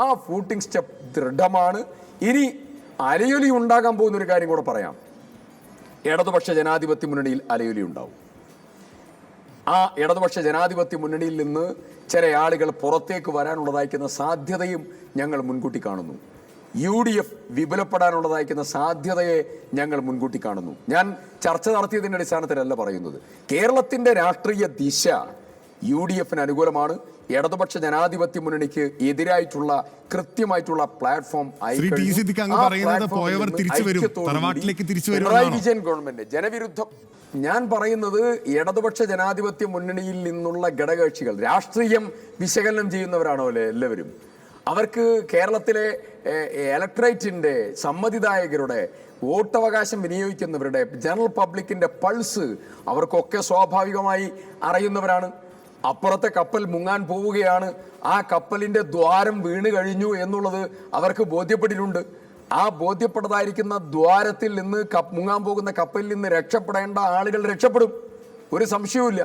ആ footing step ദൃഢമാണ്. ഇനി അലയൊലി ഉണ്ടാകാൻ പോകുന്ന ഒരു കാര്യം കൂടെ പറയാം. ഇടതുപക്ഷ ജനാധിപത്യ മുന്നണിയിൽ അലയൊലി ഉണ്ടാവും. ആ ഇടതുപക്ഷ ജനാധിപത്യ മുന്നണിയിൽ നിന്ന് ചില ആളുകൾ പുറത്തേക്ക് വരാനുള്ളതായിരിക്കുന്ന സാധ്യതയും ഞങ്ങൾ മുൻകൂട്ടി കാണുന്നു. UDF വിപുലപ്പെടാനുള്ളതായിരിക്കുന്ന സാധ്യതയെ ഞങ്ങൾ മുൻകൂട്ടി കാണുന്നു. ഞാൻ ചർച്ച നടത്തിയതിൻ്റെ അടിസ്ഥാനത്തിലല്ല പറയുന്നത്. കേരളത്തിൻ്റെ രാഷ്ട്രീയ ദിശ UDFന് അനുകൂലമാണ്. ഇടതുപക്ഷ ജനാധിപത്യ മുന്നണിക്ക് എതിരായിട്ടുള്ള കൃത്യമായിട്ടുള്ള പ്ലാറ്റ്ഫോം പിണറായി വിജയൻ ഗവൺമെന്റ് ജനവിരുദ്ധം. ഞാൻ പറയുന്നത് ഇടതുപക്ഷ ജനാധിപത്യ മുന്നണിയിൽ നിന്നുള്ള ഘടകകക്ഷികൾ രാഷ്ട്രീയം വിശകലനം ചെയ്യുന്നവരാണോ എല്ലാവരും. അവർക്ക് കേരളത്തിലെ ഇലക്ട്രേറ്റിന്റെ സമ്മതിദായകരുടെ വോട്ടവകാശം വിനിയോഗിക്കുന്നവരുടെ ജനറൽ പബ്ലിക്കിന്റെ പൾസ് അവർക്കൊക്കെ സ്വാഭാവികമായി അറിയുന്നവരാണ്. അപ്പുറത്തെ കപ്പൽ മുങ്ങാൻ പോവുകയാണ്, ആ കപ്പലിന്റെ ദ്വാരം വീണ് കഴിഞ്ഞു എന്നുള്ളത് അവർക്ക് ബോധ്യപ്പെട്ടിട്ടുണ്ട്. ആ ബോധ്യപ്പെട്ടതായിരിക്കുന്ന ദ്വാരത്തിൽ നിന്ന് മുങ്ങാൻ പോകുന്ന കപ്പലിൽ നിന്ന് രക്ഷപ്പെടേണ്ട ആളുകൾ രക്ഷപ്പെടും, ഒരു സംശയവുമില്ല.